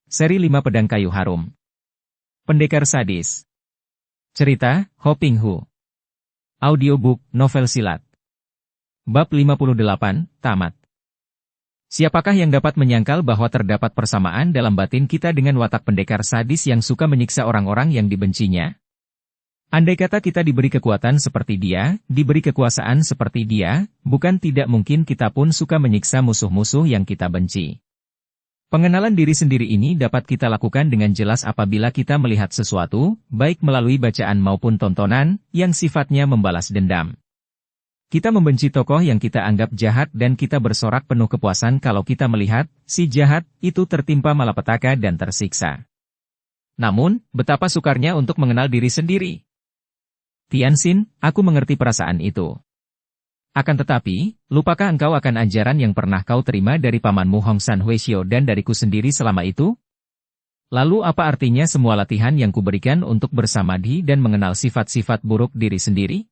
Seri 5 Pedang Kayu Harum. Pendekar Sadis. Cerita, Ho Ping Hu. Audiobook, novel silat. Bab 58, tamat. Siapakah yang dapat menyangkal bahwa terdapat persamaan dalam batin kita dengan watak pendekar sadis yang suka menyiksa orang-orang yang dibencinya? Andai kata kita diberi kekuatan seperti dia, diberi kekuasaan seperti dia, bukan tidak mungkin kita pun suka menyiksa musuh-musuh yang kita benci. Pengenalan diri sendiri ini dapat kita lakukan dengan jelas apabila kita melihat sesuatu, baik melalui bacaan maupun tontonan, yang sifatnya membalas dendam. Kita membenci tokoh yang kita anggap jahat dan kita bersorak penuh kepuasan kalau kita melihat, si jahat, itu tertimpa malapetaka dan tersiksa. Namun, betapa sukarnya untuk mengenal diri sendiri. Tianxin, aku mengerti perasaan itu. Akan tetapi, lupakah engkau akan ajaran yang pernah kau terima dari pamanmu Hong San Huishio dan dariku sendiri selama itu? Lalu apa artinya semua latihan yang kuberikan untuk bersamadhi dan mengenal sifat-sifat buruk diri sendiri?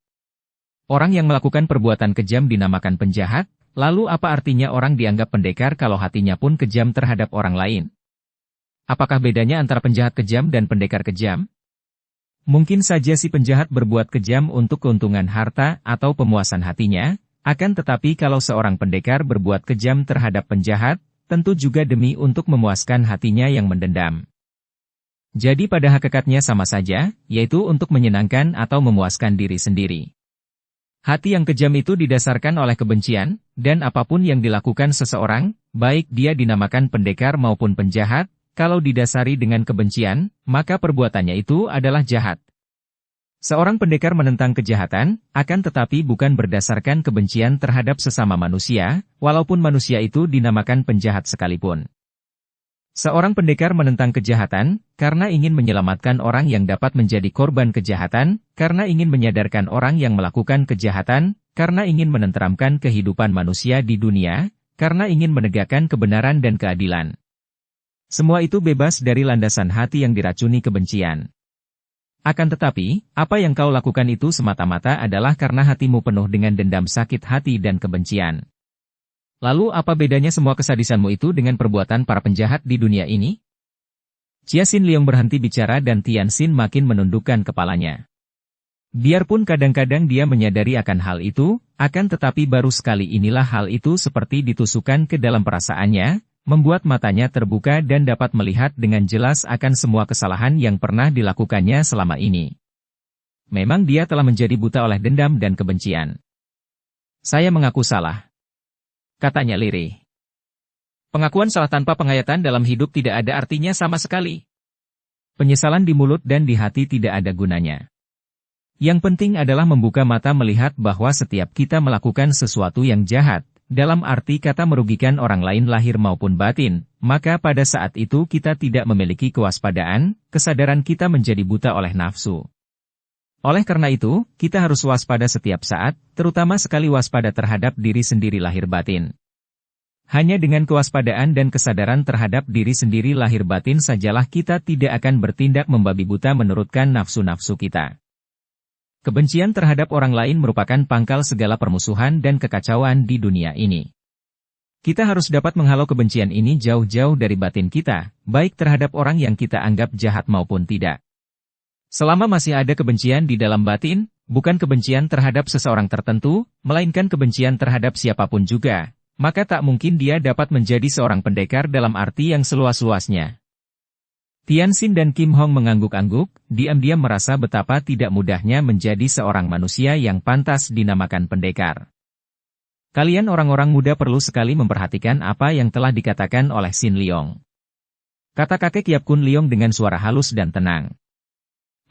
Orang yang melakukan perbuatan kejam dinamakan penjahat, lalu apa artinya orang dianggap pendekar kalau hatinya pun kejam terhadap orang lain? Apakah bedanya antara penjahat kejam dan pendekar kejam? Mungkin saja si penjahat berbuat kejam untuk keuntungan harta atau pemuasan hatinya, akan tetapi kalau seorang pendekar berbuat kejam terhadap penjahat, tentu juga demi untuk memuaskan hatinya yang mendendam. Jadi pada hakikatnya sama saja, yaitu untuk menyenangkan atau memuaskan diri sendiri. Hati yang kejam itu didasarkan oleh kebencian, dan apapun yang dilakukan seseorang, baik dia dinamakan pendekar maupun penjahat, kalau didasari dengan kebencian, maka perbuatannya itu adalah jahat. Seorang pendekar menentang kejahatan, akan tetapi bukan berdasarkan kebencian terhadap sesama manusia, walaupun manusia itu dinamakan penjahat sekalipun. Seorang pendekar menentang kejahatan, karena ingin menyelamatkan orang yang dapat menjadi korban kejahatan, karena ingin menyadarkan orang yang melakukan kejahatan, karena ingin menenteramkan kehidupan manusia di dunia, karena ingin menegakkan kebenaran dan keadilan. Semua itu bebas dari landasan hati yang diracuni kebencian. Akan tetapi, apa yang kau lakukan itu semata-mata adalah karena hatimu penuh dengan dendam sakit hati dan kebencian. Lalu apa bedanya semua kesadisanmu itu dengan perbuatan para penjahat di dunia ini? Chia Xin Liong berhenti bicara dan Tianxin makin menundukkan kepalanya. Biarpun kadang-kadang dia menyadari akan hal itu, akan tetapi baru sekali inilah hal itu seperti ditusukkan ke dalam perasaannya, membuat matanya terbuka dan dapat melihat dengan jelas akan semua kesalahan yang pernah dilakukannya selama ini. Memang dia telah menjadi buta oleh dendam dan kebencian. Saya mengaku salah, katanya lirih. Pengakuan salah tanpa penghayatan dalam hidup tidak ada artinya sama sekali. Penyesalan di mulut dan di hati tidak ada gunanya. Yang penting adalah membuka mata melihat bahwa setiap kita melakukan sesuatu yang jahat, dalam arti kata merugikan orang lain lahir maupun batin, maka pada saat itu kita tidak memiliki kewaspadaan, kesadaran kita menjadi buta oleh nafsu. Oleh karena itu, kita harus waspada setiap saat, terutama sekali waspada terhadap diri sendiri lahir batin. Hanya dengan kewaspadaan dan kesadaran terhadap diri sendiri lahir batin sajalah kita tidak akan bertindak membabi buta menurutkan nafsu-nafsu kita. Kebencian terhadap orang lain merupakan pangkal segala permusuhan dan kekacauan di dunia ini. Kita harus dapat menghalau kebencian ini jauh-jauh dari batin kita, baik terhadap orang yang kita anggap jahat maupun tidak. Selama masih ada kebencian di dalam batin, bukan kebencian terhadap seseorang tertentu, melainkan kebencian terhadap siapapun juga, maka tak mungkin dia dapat menjadi seorang pendekar dalam arti yang seluas-luasnya. Tianxin dan Kim Hong mengangguk-angguk, diam-diam merasa betapa tidak mudahnya menjadi seorang manusia yang pantas dinamakan pendekar. Kalian orang-orang muda perlu sekali memperhatikan apa yang telah dikatakan oleh Xin Liong, kata kakek Yap Kun Liong dengan suara halus dan tenang.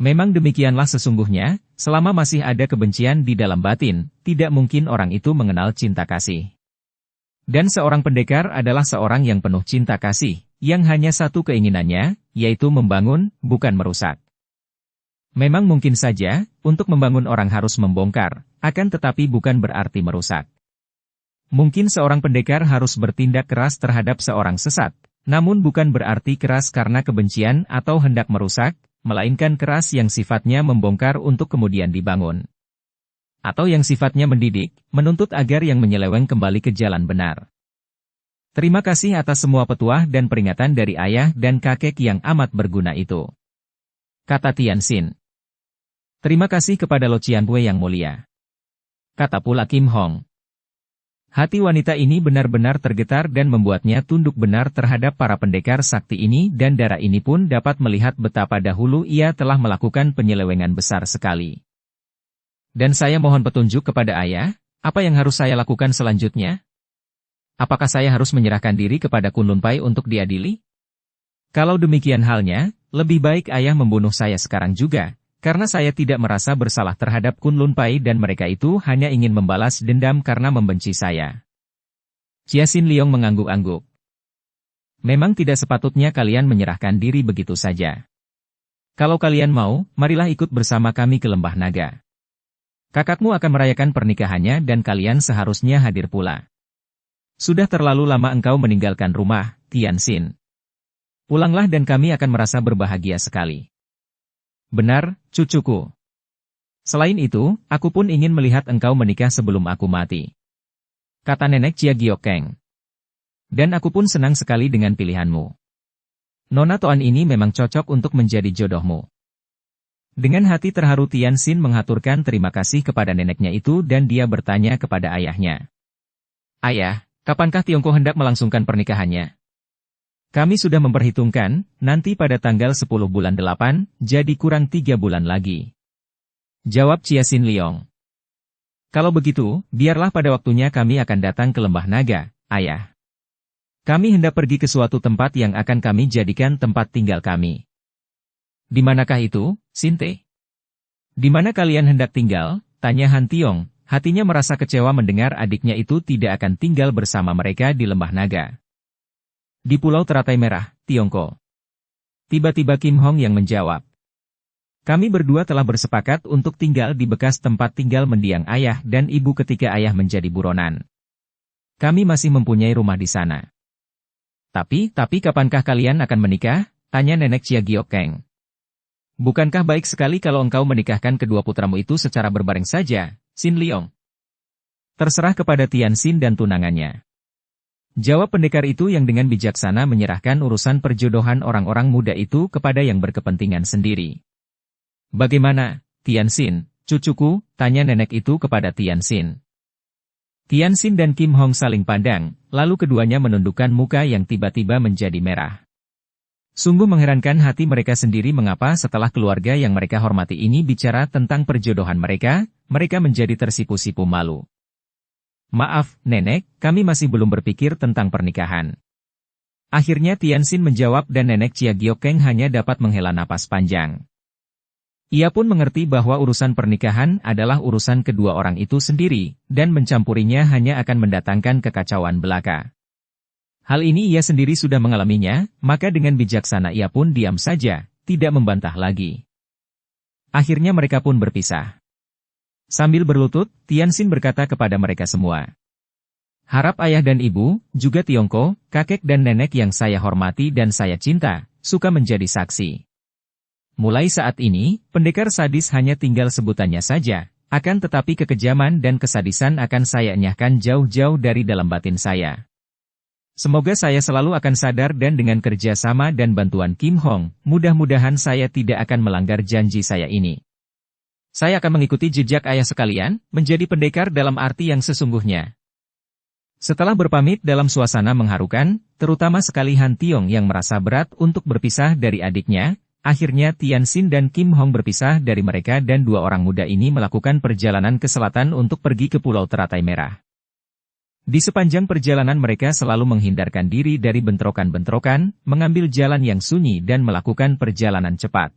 Memang demikianlah sesungguhnya, selama masih ada kebencian di dalam batin, tidak mungkin orang itu mengenal cinta kasih. Dan seorang pendekar adalah seorang yang penuh cinta kasih, yang hanya satu keinginannya, yaitu membangun, bukan merusak. Memang mungkin saja, untuk membangun orang harus membongkar, akan tetapi bukan berarti merusak. Mungkin seorang pendekar harus bertindak keras terhadap seorang sesat, namun bukan berarti keras karena kebencian atau hendak merusak, melainkan keras yang sifatnya membongkar untuk kemudian dibangun. Atau yang sifatnya mendidik, menuntut agar yang menyeleweng kembali ke jalan benar. Terima kasih atas semua petuah dan peringatan dari ayah dan kakek yang amat berguna itu, kata Tianxin. Terima kasih kepada Lo Qianwei yang mulia, kata pula Kim Hong. Hati wanita ini benar-benar tergetar dan membuatnya tunduk benar terhadap para pendekar sakti ini dan darah ini pun dapat melihat betapa dahulu ia telah melakukan penyelewengan besar sekali. Dan saya mohon petunjuk kepada ayah, apa yang harus saya lakukan selanjutnya? Apakah saya harus menyerahkan diri kepada Kunlun Pai untuk diadili? Kalau demikian halnya, lebih baik ayah membunuh saya sekarang juga, karena saya tidak merasa bersalah terhadap Kunlun Pai dan mereka itu hanya ingin membalas dendam karena membenci saya. Xia Xin Liong mengangguk-angguk. Memang tidak sepatutnya kalian menyerahkan diri begitu saja. Kalau kalian mau, marilah ikut bersama kami ke Lembah Naga. Kakakmu akan merayakan pernikahannya dan kalian seharusnya hadir pula. Sudah terlalu lama engkau meninggalkan rumah, Tianxin. Pulanglah dan kami akan merasa berbahagia sekali. Benar, cucuku. Selain itu, aku pun ingin melihat engkau menikah sebelum aku mati, kata nenek Chia Giokeng. Dan aku pun senang sekali dengan pilihanmu. Nona Toan ini memang cocok untuk menjadi jodohmu. Dengan hati terharu Tianxin menghaturkan terima kasih kepada neneknya itu dan dia bertanya kepada ayahnya. Ayah, kapankah Tiongko hendak melangsungkan pernikahannya? Kami sudah memperhitungkan, nanti pada tanggal 10 bulan 8, jadi kurang 3 bulan lagi, jawab Xia Xin Liong. Kalau begitu, biarlah pada waktunya kami akan datang ke Lembah Naga, ayah. Kami hendak pergi ke suatu tempat yang akan kami jadikan tempat tinggal kami. Di manakah itu, Sinte? Di mana kalian hendak tinggal? Tanya Han Tiong. Hatinya merasa kecewa mendengar adiknya itu tidak akan tinggal bersama mereka di Lembah Naga. Di Pulau Teratai Merah, Tiongko. Tiba-tiba Kim Hong yang menjawab. Kami berdua telah bersepakat untuk tinggal di bekas tempat tinggal mendiang ayah dan ibu ketika ayah menjadi buronan. Kami masih mempunyai rumah di sana. Tapi kapankah kalian akan menikah? Tanya nenek Chia Giokeng. Bukankah baik sekali kalau engkau menikahkan kedua putramu itu secara berbareng saja, Xin Liong? Terserah kepada Tianxin dan tunangannya, jawab pendekar itu yang dengan bijaksana menyerahkan urusan perjodohan orang-orang muda itu kepada yang berkepentingan sendiri. Bagaimana, Tianxin, cucuku? Tanya nenek itu kepada Tianxin. Tianxin dan Kim Hong saling pandang, lalu keduanya menundukkan muka yang tiba-tiba menjadi merah. Sungguh mengherankan hati mereka sendiri mengapa setelah keluarga yang mereka hormati ini bicara tentang perjodohan mereka menjadi tersipu-sipu malu. Maaf, nenek, kami masih belum berpikir tentang pernikahan. Akhirnya Tianxin menjawab dan nenek Chia Giokeng hanya dapat menghela napas panjang. Ia pun mengerti bahwa urusan pernikahan adalah urusan kedua orang itu sendiri, dan mencampurinya hanya akan mendatangkan kekacauan belaka. Hal ini ia sendiri sudah mengalaminya, maka dengan bijaksana ia pun diam saja, tidak membantah lagi. Akhirnya mereka pun berpisah. Sambil berlutut, Tianxin berkata kepada mereka semua. Harap ayah dan ibu, juga Tiongko, kakek dan nenek yang saya hormati dan saya cinta, suka menjadi saksi. Mulai saat ini, pendekar sadis hanya tinggal sebutannya saja, akan tetapi kekejaman dan kesadisan akan saya enyahkan jauh-jauh dari dalam batin saya. Semoga saya selalu akan sadar dan dengan kerja sama dan bantuan Kim Hong, mudah-mudahan saya tidak akan melanggar janji saya ini. Saya akan mengikuti jejak ayah sekalian, menjadi pendekar dalam arti yang sesungguhnya. Setelah berpamit dalam suasana mengharukan, terutama sekali Han Tiong yang merasa berat untuk berpisah dari adiknya, akhirnya Tianxin dan Kim Hong berpisah dari mereka dan dua orang muda ini melakukan perjalanan ke selatan untuk pergi ke Pulau Teratai Merah. Di sepanjang perjalanan mereka selalu menghindarkan diri dari bentrokan-bentrokan, mengambil jalan yang sunyi dan melakukan perjalanan cepat.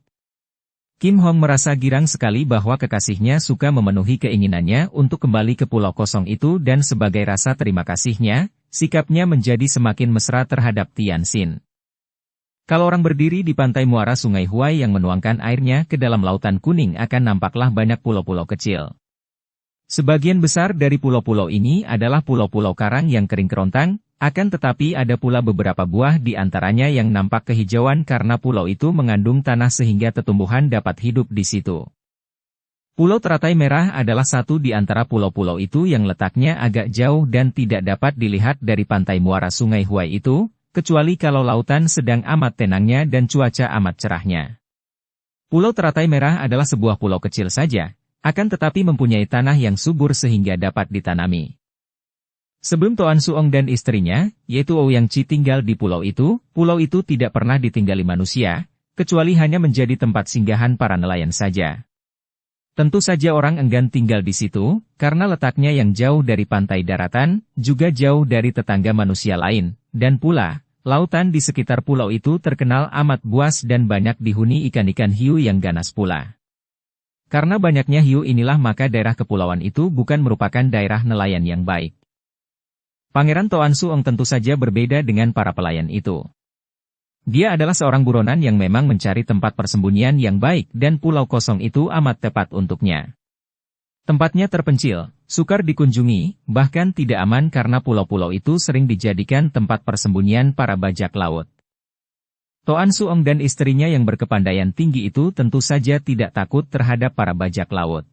Kim Hong merasa girang sekali bahwa kekasihnya suka memenuhi keinginannya untuk kembali ke pulau kosong itu dan sebagai rasa terima kasihnya, sikapnya menjadi semakin mesra terhadap Tianxin. Kalau orang berdiri di pantai muara Sungai Huai yang menuangkan airnya ke dalam lautan kuning akan nampaklah banyak pulau-pulau kecil. Sebagian besar dari pulau-pulau ini adalah pulau-pulau karang yang kering kerontang, akan tetapi ada pula beberapa buah di antaranya yang nampak kehijauan karena pulau itu mengandung tanah sehingga tumbuhan dapat hidup di situ. Pulau Teratai Merah adalah satu di antara pulau-pulau itu yang letaknya agak jauh dan tidak dapat dilihat dari pantai muara Sungai Huai itu, kecuali kalau lautan sedang amat tenangnya dan cuaca amat cerahnya. Pulau Teratai Merah adalah sebuah pulau kecil saja, akan tetapi mempunyai tanah yang subur sehingga dapat ditanami. Sebelum Toan Suong dan istrinya, yaitu Ouyang Chi tinggal di pulau itu tidak pernah ditinggali manusia, kecuali hanya menjadi tempat singgahan para nelayan saja. Tentu saja orang enggan tinggal di situ, karena letaknya yang jauh dari pantai daratan, juga jauh dari tetangga manusia lain, dan pula, lautan di sekitar pulau itu terkenal amat buas dan banyak dihuni ikan-ikan hiu yang ganas pula. Karena banyaknya hiu inilah maka daerah kepulauan itu bukan merupakan daerah nelayan yang baik. Pangeran Toan Suong tentu saja berbeda dengan para pelayan itu. Dia adalah seorang buronan yang memang mencari tempat persembunyian yang baik dan pulau kosong itu amat tepat untuknya. Tempatnya terpencil, sukar dikunjungi, bahkan tidak aman karena pulau-pulau itu sering dijadikan tempat persembunyian para bajak laut. Toan Suong dan istrinya yang berkepandaian tinggi itu tentu saja tidak takut terhadap para bajak laut.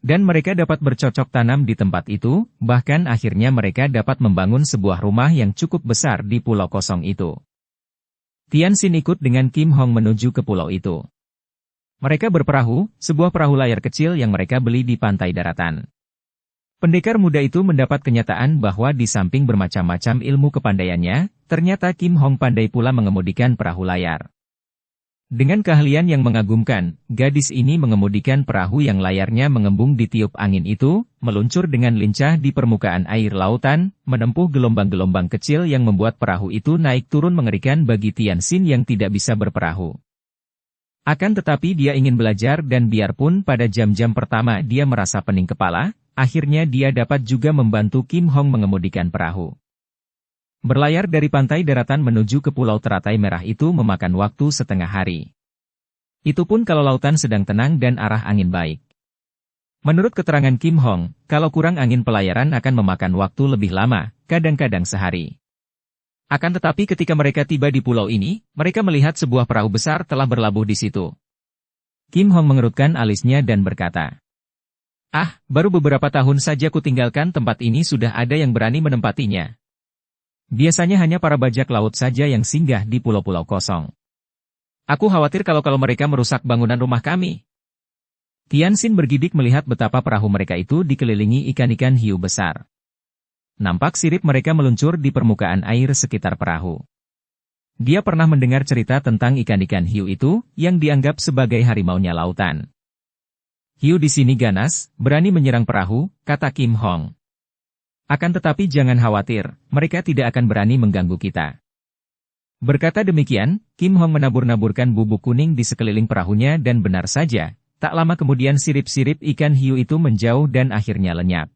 Dan mereka dapat bercocok tanam di tempat itu, bahkan akhirnya mereka dapat membangun sebuah rumah yang cukup besar di pulau kosong itu. Tian Xin ikut dengan Kim Hong menuju ke pulau itu. Mereka berperahu, sebuah perahu layar kecil yang mereka beli di pantai daratan. Pendekar muda itu mendapat kenyataan bahwa di samping bermacam-macam ilmu kepandaiannya, ternyata Kim Hong pandai pula mengemudikan perahu layar. Dengan keahlian yang mengagumkan, gadis ini mengemudikan perahu yang layarnya mengembung di tiup angin itu, meluncur dengan lincah di permukaan air lautan, menempuh gelombang-gelombang kecil yang membuat perahu itu naik turun mengerikan bagi Tian Xin yang tidak bisa berperahu. Akan tetapi dia ingin belajar dan biarpun pada jam-jam pertama dia merasa pening kepala, akhirnya dia dapat juga membantu Kim Hong mengemudikan perahu. Berlayar dari pantai daratan menuju ke Pulau Teratai Merah itu memakan waktu setengah hari. Itu pun kalau lautan sedang tenang dan arah angin baik. Menurut keterangan Kim Hong, kalau kurang angin pelayaran akan memakan waktu lebih lama, kadang-kadang sehari. Akan tetapi ketika mereka tiba di pulau ini, mereka melihat sebuah perahu besar telah berlabuh di situ. Kim Hong mengerutkan alisnya dan berkata, "Ah, baru beberapa tahun saja kutinggalkan tempat ini sudah ada yang berani menempatinya. Biasanya hanya para bajak laut saja yang singgah di pulau-pulau kosong. Aku khawatir kalau mereka merusak bangunan rumah kami." Tian Xin bergidik melihat betapa perahu mereka itu dikelilingi ikan-ikan hiu besar. Nampak sirip mereka meluncur di permukaan air sekitar perahu. Dia pernah mendengar cerita tentang ikan-ikan hiu itu, yang dianggap sebagai harimaunya lautan. "Hiu di sini ganas, berani menyerang perahu," kata Kim Hong. "Akan tetapi jangan khawatir, mereka tidak akan berani mengganggu kita." Berkata demikian, Kim Hong menabur-naburkan bubuk kuning di sekeliling perahunya dan benar saja, tak lama kemudian sirip-sirip ikan hiu itu menjauh dan akhirnya lenyap.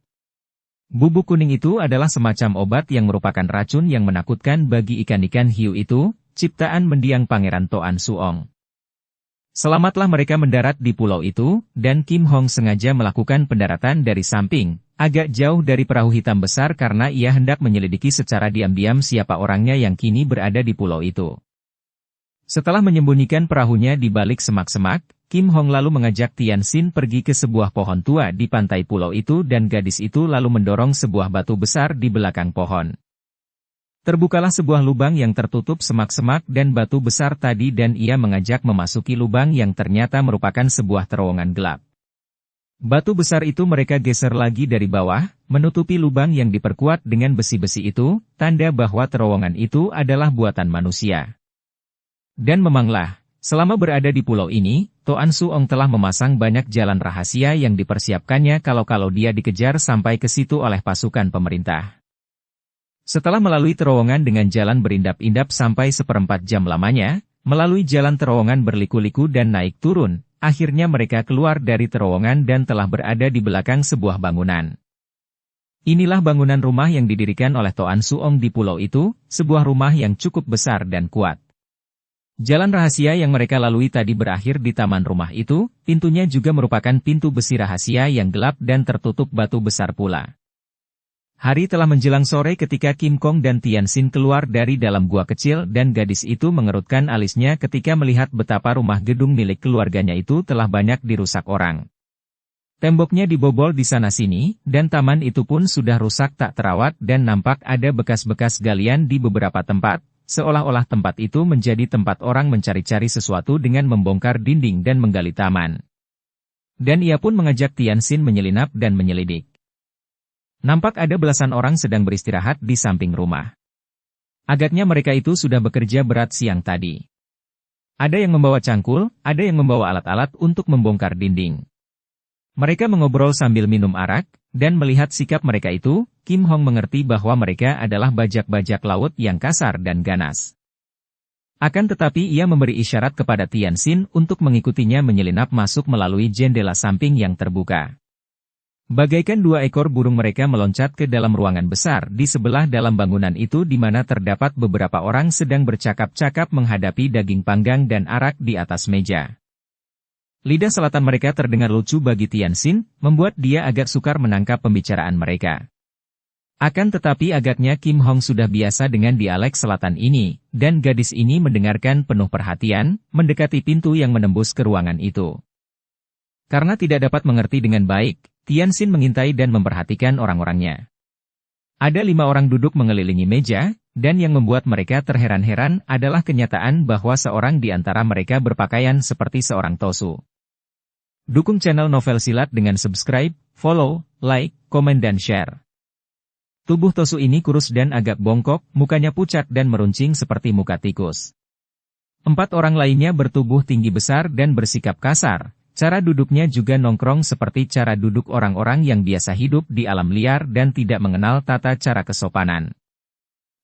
Bubuk kuning itu adalah semacam obat yang merupakan racun yang menakutkan bagi ikan-ikan hiu itu, ciptaan mendiang Pangeran Toan Suong. Selamatlah mereka mendarat di pulau itu, dan Kim Hong sengaja melakukan pendaratan dari samping, agak jauh dari perahu hitam besar karena ia hendak menyelidiki secara diam-diam siapa orangnya yang kini berada di pulau itu. Setelah menyembunyikan perahunya di balik semak-semak, Kim Hong lalu mengajak Tian Xin pergi ke sebuah pohon tua di pantai pulau itu dan gadis itu lalu mendorong sebuah batu besar di belakang pohon. Terbukalah sebuah lubang yang tertutup semak-semak dan batu besar tadi dan ia mengajak memasuki lubang yang ternyata merupakan sebuah terowongan gelap. Batu besar itu mereka geser lagi dari bawah, menutupi lubang yang diperkuat dengan besi-besi itu, tanda bahwa terowongan itu adalah buatan manusia. Dan memanglah, selama berada di pulau ini, Toan Suong telah memasang banyak jalan rahasia yang dipersiapkannya kalau dia dikejar sampai ke situ oleh pasukan pemerintah. Setelah melalui terowongan dengan jalan berindap-indap sampai seperempat jam lamanya, melalui jalan terowongan berliku-liku dan naik turun, akhirnya mereka keluar dari terowongan dan telah berada di belakang sebuah bangunan. Inilah bangunan rumah yang didirikan oleh Toan Suong di pulau itu, sebuah rumah yang cukup besar dan kuat. Jalan rahasia yang mereka lalui tadi berakhir di taman rumah itu, pintunya juga merupakan pintu besi rahasia yang gelap dan tertutup batu besar pula. Hari telah menjelang sore ketika Kim Kong dan Tian Xin keluar dari dalam gua kecil dan gadis itu mengerutkan alisnya ketika melihat betapa rumah gedung milik keluarganya itu telah banyak dirusak orang. Temboknya dibobol di sana-sini, dan taman itu pun sudah rusak tak terawat dan nampak ada bekas-bekas galian di beberapa tempat, seolah-olah tempat itu menjadi tempat orang mencari-cari sesuatu dengan membongkar dinding dan menggali taman. Dan ia pun mengajak Tianxin menyelinap dan menyelidik. Nampak ada belasan orang sedang beristirahat di samping rumah. Agaknya mereka itu sudah bekerja berat siang tadi. Ada yang membawa cangkul, ada yang membawa alat-alat untuk membongkar dinding. Mereka mengobrol sambil minum arak, dan melihat sikap mereka itu, Kim Hong mengerti bahwa mereka adalah bajak-bajak laut yang kasar dan ganas. Akan tetapi ia memberi isyarat kepada Tianxin untuk mengikutinya menyelinap masuk melalui jendela samping yang terbuka. Bagaikan 2 ekor burung mereka meloncat ke dalam ruangan besar di sebelah dalam bangunan itu di mana terdapat beberapa orang sedang bercakap-cakap menghadapi daging panggang dan arak di atas meja. Lidah selatan mereka terdengar lucu bagi Tianxin, membuat dia agak sukar menangkap pembicaraan mereka. Akan tetapi agaknya Kim Hong sudah biasa dengan dialek selatan ini, dan gadis ini mendengarkan penuh perhatian, mendekati pintu yang menembus ke ruangan itu. Karena tidak dapat mengerti dengan baik, Tianxin mengintai dan memperhatikan orang-orangnya. Ada 5 orang duduk mengelilingi meja, dan yang membuat mereka terheran-heran adalah kenyataan bahwa seorang di antara mereka berpakaian seperti seorang Tosu. Dukung channel Novel Silat dengan subscribe, follow, like, komen dan share. Tubuh Tosu ini kurus dan agak bongkok, mukanya pucat dan meruncing seperti muka tikus. 4 orang lainnya bertubuh tinggi besar dan bersikap kasar, cara duduknya juga nongkrong seperti cara duduk orang-orang yang biasa hidup di alam liar dan tidak mengenal tata cara kesopanan.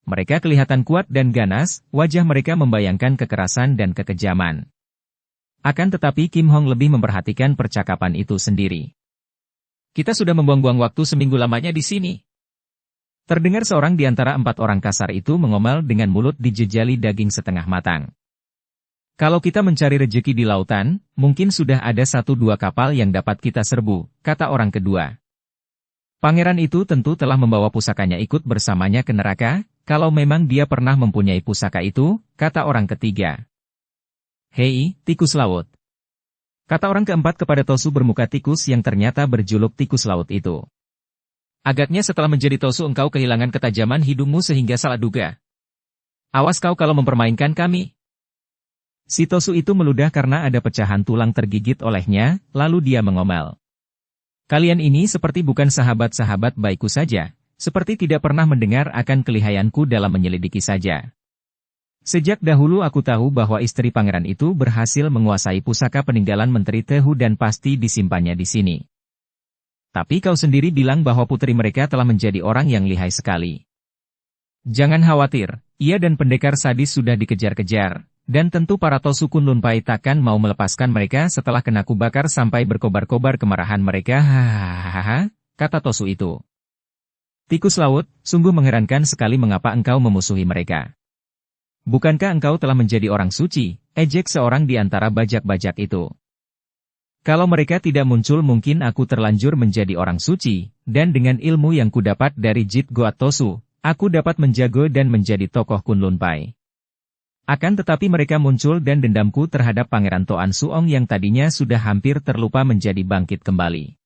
Mereka kelihatan kuat dan ganas, wajah mereka membayangkan kekerasan dan kekejaman. Akan tetapi Kim Hong lebih memperhatikan percakapan itu sendiri. Kita sudah membuang-buang waktu seminggu lamanya di sini. Terdengar seorang di antara 4 orang kasar itu mengomel dengan mulut dijejali daging setengah matang. Kalau kita mencari rejeki di lautan, mungkin sudah ada 1-2 kapal yang dapat kita serbu, kata orang kedua. Pangeran itu tentu telah membawa pusakanya ikut bersamanya ke neraka, kalau memang dia pernah mempunyai pusaka itu, kata orang ketiga. Hei, tikus laut. Kata orang keempat kepada Tosu bermuka tikus yang ternyata berjuluk tikus laut itu. Agaknya setelah menjadi Tosu engkau kehilangan ketajaman hidungmu sehingga salah duga. Awas kau kalau mempermainkan kami. Si Tosu itu meludah karena ada pecahan tulang tergigit olehnya, lalu dia mengomel. Kalian ini seperti bukan sahabat-sahabat baikku saja, seperti tidak pernah mendengar akan kelihayanku dalam menyelidiki saja. Sejak dahulu aku tahu bahwa istri pangeran itu berhasil menguasai pusaka peninggalan Menteri Tehu dan pasti disimpannya di sini. Tapi kau sendiri bilang bahwa putri mereka telah menjadi orang yang lihai sekali. Jangan khawatir, ia dan pendekar sadis sudah dikejar-kejar, dan tentu para Tosu Kunlun Pai takkan mau melepaskan mereka setelah kena kubakar sampai berkobar-kobar kemarahan mereka. Hahaha, kata Tosu itu. Tikus laut, sungguh mengherankan sekali mengapa engkau memusuhi mereka. Bukankah engkau telah menjadi orang suci, ejek seorang di antara bajak-bajak itu. Kalau mereka tidak muncul mungkin aku terlanjur menjadi orang suci, dan dengan ilmu yang kudapat dari Jit Goat Tosu, aku dapat menjago dan menjadi tokoh Kunlun Pai. Akan tetapi mereka muncul dan dendamku terhadap Pangeran Toan Suong yang tadinya sudah hampir terlupa menjadi bangkit kembali.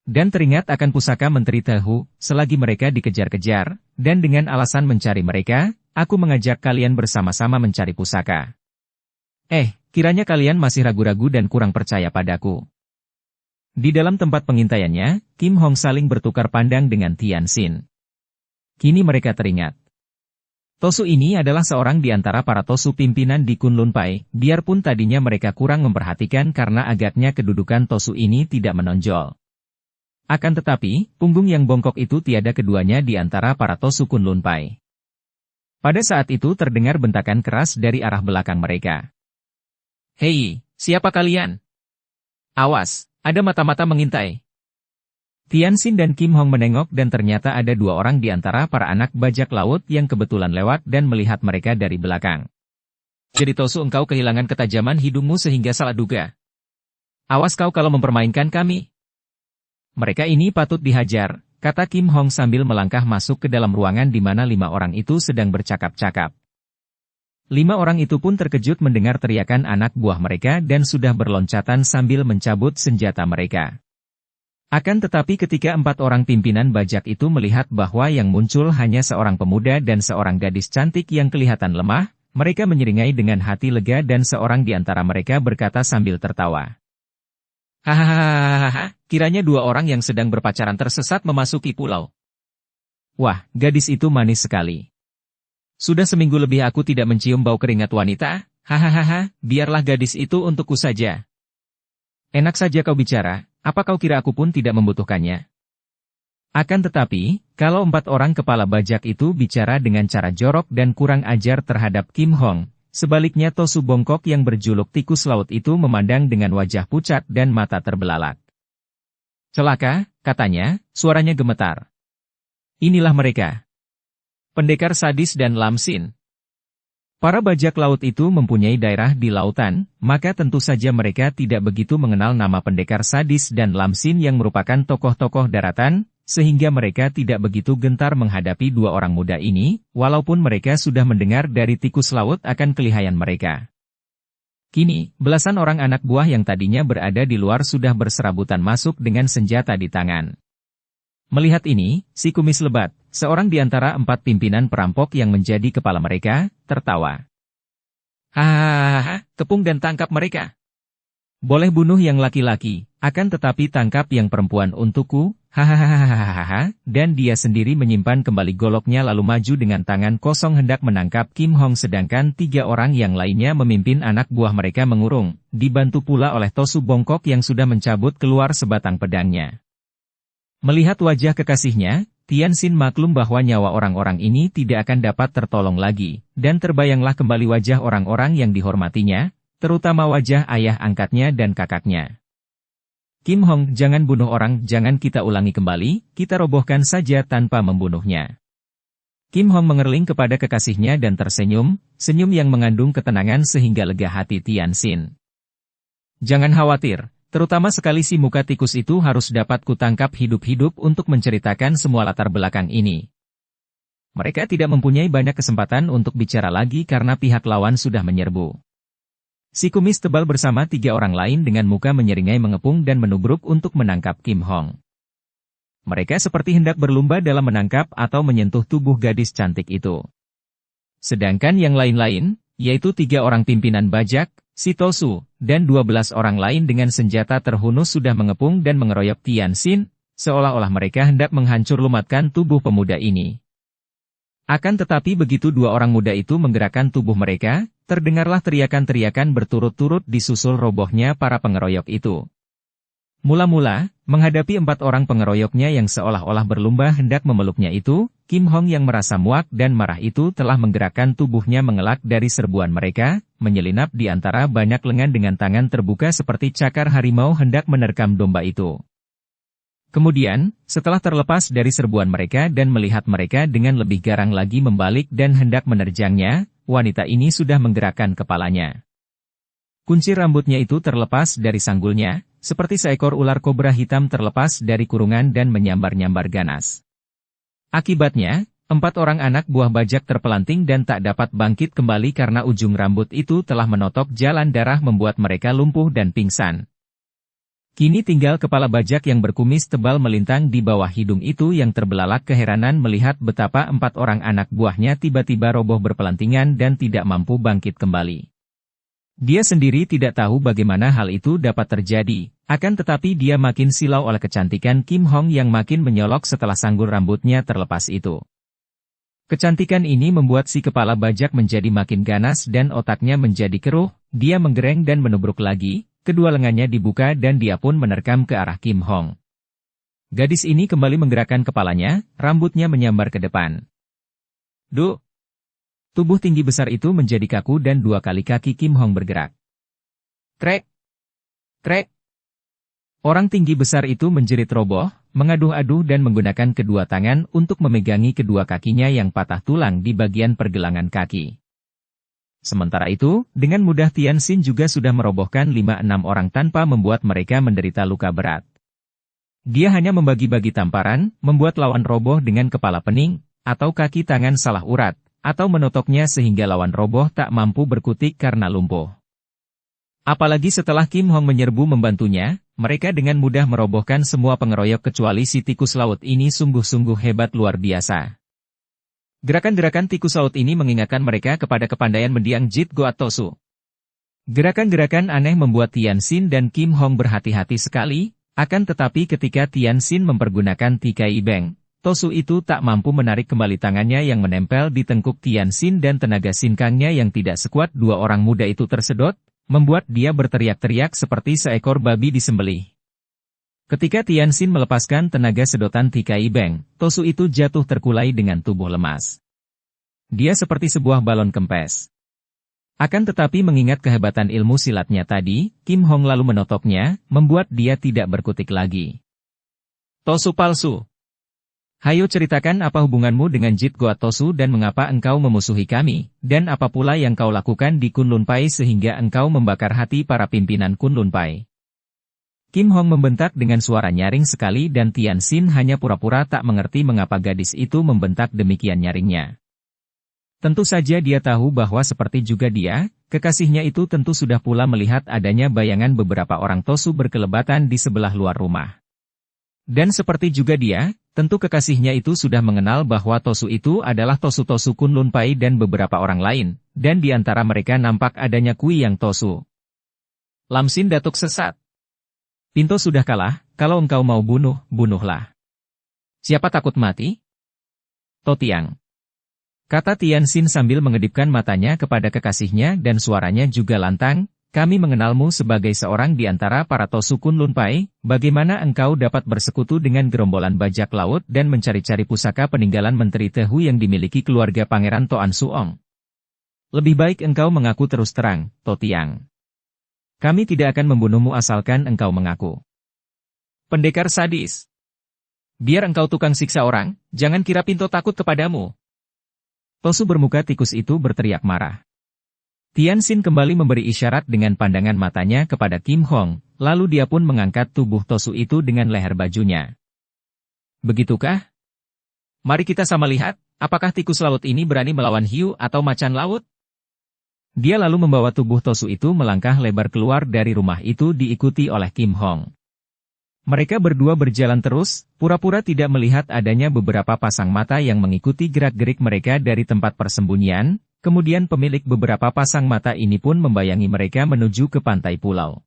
Dan teringat akan pusaka Menteri Tehu, selagi mereka dikejar-kejar, dan dengan alasan mencari mereka, aku mengajak kalian bersama-sama mencari pusaka. Kiranya kalian masih ragu-ragu dan kurang percaya padaku. Di dalam tempat pengintaiannya, Kim Hong saling bertukar pandang dengan Tianxin. Kini mereka teringat. Tosu ini adalah seorang di antara para Tosu pimpinan di Kunlun Pai, biarpun tadinya mereka kurang memperhatikan karena agaknya kedudukan Tosu ini tidak menonjol. Akan tetapi, punggung yang bongkok itu tiada keduanya di antara para Tosu Kunlun Pai. Pada saat itu terdengar bentakan keras dari arah belakang mereka. Hei, siapa kalian? Awas, ada mata-mata mengintai. Tianxin dan Kim Hong menengok dan ternyata ada 2 orang di antara para anak bajak laut yang kebetulan lewat dan melihat mereka dari belakang. Jadi Tosu engkau kehilangan ketajaman hidungmu sehingga salah duga. Awas kau kalau mempermainkan kami. Mereka ini patut dihajar, kata Kim Hong sambil melangkah masuk ke dalam ruangan di mana 5 orang itu sedang bercakap-cakap. 5 orang itu pun terkejut mendengar teriakan anak buah mereka dan sudah berloncatan sambil mencabut senjata mereka. Akan tetapi ketika 4 orang pimpinan bajak itu melihat bahwa yang muncul hanya seorang pemuda dan seorang gadis cantik yang kelihatan lemah, mereka menyeringai dengan hati lega dan seorang di antara mereka berkata sambil tertawa. Hahaha, kiranya 2 orang yang sedang berpacaran tersesat memasuki pulau. Wah, gadis itu manis sekali. Sudah seminggu lebih aku tidak mencium bau keringat wanita, hahaha, biarlah gadis itu untukku saja. Enak saja kau bicara, apa kau kira aku pun tidak membutuhkannya? Akan tetapi, kalau 4 orang kepala bajak itu bicara dengan cara jorok dan kurang ajar terhadap Kim Hong, sebaliknya Tosu bongkok yang berjuluk tikus laut itu memandang dengan wajah pucat dan mata terbelalak. Celaka, katanya, suaranya gemetar. Inilah mereka. Pendekar sadis dan lamsin. Para bajak laut itu mempunyai daerah di lautan, maka tentu saja mereka tidak begitu mengenal nama pendekar sadis dan lamsin yang merupakan tokoh-tokoh daratan, sehingga mereka tidak begitu gentar menghadapi 2 orang muda ini, walaupun mereka sudah mendengar dari tikus laut akan kelihayan mereka. Kini, belasan orang anak buah yang tadinya berada di luar sudah berserabutan masuk dengan senjata di tangan. Melihat ini, si kumis lebat, seorang di antara 4 pimpinan perampok yang menjadi kepala mereka, tertawa. Hahaha, kepung dan tangkap mereka. Boleh bunuh yang laki-laki, akan tetapi tangkap yang perempuan untukku, hahaha, dan dia sendiri menyimpan kembali goloknya lalu maju dengan tangan kosong hendak menangkap Kim Hong sedangkan 3 orang yang lainnya memimpin anak buah mereka mengurung, dibantu pula oleh Tosu bongkok yang sudah mencabut keluar sebatang pedangnya. Melihat wajah kekasihnya, Tianxin maklum bahwa nyawa orang-orang ini tidak akan dapat tertolong lagi, dan terbayanglah kembali wajah orang-orang yang dihormatinya, terutama wajah ayah angkatnya dan kakaknya. Kim Hong, jangan bunuh orang, jangan kita ulangi kembali, kita robohkan saja tanpa membunuhnya. Kim Hong mengerling kepada kekasihnya dan tersenyum, senyum yang mengandung ketenangan sehingga lega hati Tianxin. Jangan khawatir. Terutama sekali si muka tikus itu harus dapat kutangkap hidup-hidup untuk menceritakan semua latar belakang ini. Mereka tidak mempunyai banyak kesempatan untuk bicara lagi karena pihak lawan sudah menyerbu. Si kumis tebal bersama 3 orang lain dengan muka menyeringai mengepung dan menubruk untuk menangkap Kim Hong. Mereka seperti hendak berlomba dalam menangkap atau menyentuh tubuh gadis cantik itu. Sedangkan yang lain-lain, yaitu 3 orang pimpinan bajak, si Tosu, dan 12 orang lain dengan senjata terhunus sudah mengepung dan mengeroyok Tianxin, seolah-olah mereka hendak menghancur lumatkan tubuh pemuda ini. Akan tetapi begitu 2 orang muda itu menggerakkan tubuh mereka, terdengarlah teriakan-teriakan berturut-turut disusul robohnya para pengeroyok itu. Mula-mula, menghadapi 4 orang pengeroyoknya yang seolah-olah berlomba hendak memeluknya itu, Kim Hong yang merasa muak dan marah itu telah menggerakkan tubuhnya mengelak dari serbuan mereka, menyelinap di antara banyak lengan dengan tangan terbuka seperti cakar harimau hendak menerkam domba itu. Kemudian, setelah terlepas dari serbuan mereka dan melihat mereka dengan lebih garang lagi membalik dan hendak menerjangnya, wanita ini sudah menggerakkan kepalanya. Kunci rambutnya itu terlepas dari sanggulnya, seperti seekor ular kobra hitam terlepas dari kurungan dan menyambar-nyambar ganas. Akibatnya, 4 orang anak buah bajak terpelanting dan tak dapat bangkit kembali karena ujung rambut itu telah menotok jalan darah membuat mereka lumpuh dan pingsan. Kini tinggal kepala bajak yang berkumis tebal melintang di bawah hidung itu yang terbelalak keheranan melihat betapa 4 orang anak buahnya tiba-tiba roboh berpelantingan dan tidak mampu bangkit kembali. Dia sendiri tidak tahu bagaimana hal itu dapat terjadi, akan tetapi dia makin silau oleh kecantikan Kim Hong yang makin menyolok setelah sanggul rambutnya terlepas itu. Kecantikan ini membuat si kepala bajak menjadi makin ganas dan otaknya menjadi keruh, dia menggereng dan menubruk lagi, kedua lengannya dibuka dan dia pun menerkam ke arah Kim Hong. Gadis ini kembali menggerakkan kepalanya, rambutnya menyambar ke depan. Duh! Tubuh tinggi besar itu menjadi kaku dan 2 kali kaki Kim Hong bergerak. Krek! Krek! Orang tinggi besar itu menjerit roboh, mengaduh-aduh dan menggunakan kedua tangan untuk memegangi kedua kakinya yang patah tulang di bagian pergelangan kaki. Sementara itu, dengan mudah Tianxin juga sudah merobohkan 5-6 orang tanpa membuat mereka menderita luka berat. Dia hanya membagi-bagi tamparan, membuat lawan roboh dengan kepala pening, atau kaki tangan salah urat, atau menotoknya sehingga lawan roboh tak mampu berkutik karena lumpuh. Apalagi setelah Kim Hong menyerbu membantunya, mereka dengan mudah merobohkan semua pengeroyok kecuali si tikus laut ini sungguh-sungguh hebat luar biasa. Gerakan-gerakan tikus laut ini mengingatkan mereka kepada kepandaian mendiang Jit Goat Tosu. Gerakan-gerakan aneh membuat Tianxin dan Kim Hong berhati-hati sekali, akan tetapi ketika Tianxin mempergunakan Tikai Beng, Tosu itu tak mampu menarik kembali tangannya yang menempel di tengkuk Tianxin dan tenaga sinkangnya yang tidak sekuat dua orang muda itu tersedot, membuat dia berteriak-teriak seperti seekor babi disembelih. Ketika Tianxin melepaskan tenaga sedotan Tikai Beng, Tosu itu jatuh terkulai dengan tubuh lemas. Dia seperti sebuah balon kempes. Akan tetapi mengingat kehebatan ilmu silatnya tadi, Kim Hong lalu menotoknya, membuat dia tidak berkutik lagi. Tosu palsu. Hayo ceritakan apa hubunganmu dengan Jit Goat Tosu dan mengapa engkau memusuhi kami, dan apa pula yang kau lakukan di Kunlun Pai sehingga engkau membakar hati para pimpinan Kunlun Pai. Kim Hong membentak dengan suara nyaring sekali dan Tianxin hanya pura-pura tak mengerti mengapa gadis itu membentak demikian nyaringnya. Tentu saja dia tahu bahwa seperti juga dia, kekasihnya itu tentu sudah pula melihat adanya bayangan beberapa orang Tosu berkelebatan di sebelah luar rumah. Dan seperti juga dia, tentu kekasihnya itu sudah mengenal bahwa Tosu itu adalah Tosu-Tosu Kunlun Pai dan beberapa orang lain, dan di antara mereka nampak adanya Kui Yang Tosu. Lamsin Datuk sesat. Pinto sudah kalah, kalau engkau mau bunuh, bunuhlah. Siapa takut mati? Totiang. Kata Tianxin sambil mengedipkan matanya kepada kekasihnya dan suaranya juga lantang, kami mengenalmu sebagai seorang di antara para Tosu Kunlun Pai, bagaimana engkau dapat bersekutu dengan gerombolan bajak laut dan mencari-cari pusaka peninggalan Menteri Tehu yang dimiliki keluarga Pangeran Toan Suong. Lebih baik engkau mengaku terus terang, Totiang. Kami tidak akan membunuhmu asalkan engkau mengaku. Pendekar sadis. Biar engkau tukang siksa orang, jangan kira Pinto takut kepadamu. Tosu bermuka tikus itu berteriak marah. Tianxin kembali memberi isyarat dengan pandangan matanya kepada Kim Hong, lalu dia pun mengangkat tubuh Tosu itu dengan leher bajunya. Begitukah? Mari kita sama lihat, apakah tikus laut ini berani melawan hiu atau macan laut? Dia lalu membawa tubuh Tosu itu melangkah lebar keluar dari rumah itu diikuti oleh Kim Hong. Mereka berdua berjalan terus, pura-pura tidak melihat adanya beberapa pasang mata yang mengikuti gerak-gerik mereka dari tempat persembunyian, kemudian pemilik beberapa pasang mata ini pun membayangi mereka menuju ke pantai pulau.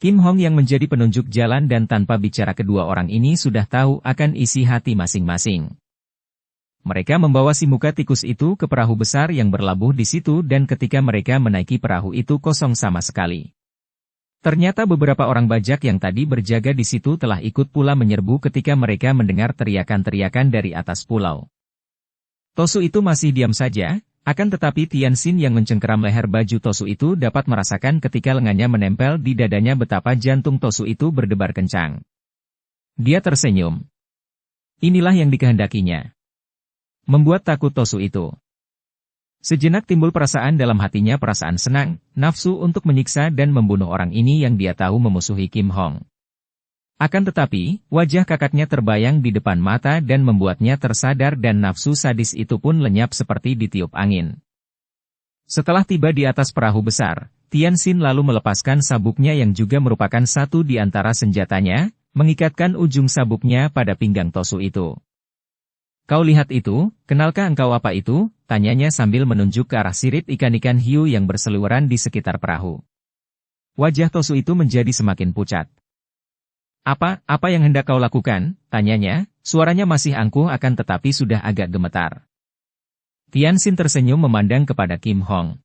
Kim Hong yang menjadi penunjuk jalan dan tanpa bicara kedua orang ini sudah tahu akan isi hati masing-masing. Mereka membawa si muka tikus itu ke perahu besar yang berlabuh di situ dan ketika mereka menaiki perahu itu kosong sama sekali. Ternyata beberapa orang bajak yang tadi berjaga di situ telah ikut pula menyerbu ketika mereka mendengar teriakan-teriakan dari atas pulau. Tosu itu masih diam saja, akan tetapi Tianxin yang mencengkeram leher baju Tosu itu dapat merasakan ketika lengannya menempel di dadanya betapa jantung Tosu itu berdebar kencang. Dia tersenyum. Inilah yang dikehendakinya. Membuat takut Tosu itu. Sejenak timbul perasaan dalam hatinya, perasaan senang, nafsu untuk menyiksa dan membunuh orang ini yang dia tahu memusuhi Kim Hong. Akan tetapi, wajah kakaknya terbayang di depan mata dan membuatnya tersadar dan nafsu sadis itu pun lenyap seperti ditiup angin. Setelah tiba di atas perahu besar, Tianxin lalu melepaskan sabuknya yang juga merupakan satu di antara senjatanya, mengikatkan ujung sabuknya pada pinggang Tosu itu. Kau lihat itu, kenalkah engkau apa itu? Tanyanya sambil menunjuk ke arah sirip ikan-ikan hiu yang berseliweran di sekitar perahu. Wajah Tosu itu menjadi semakin pucat. Apa yang hendak kau lakukan? Tanyanya, suaranya masih angkuh akan tetapi sudah agak gemetar. Tianxin tersenyum memandang kepada Kim Hong.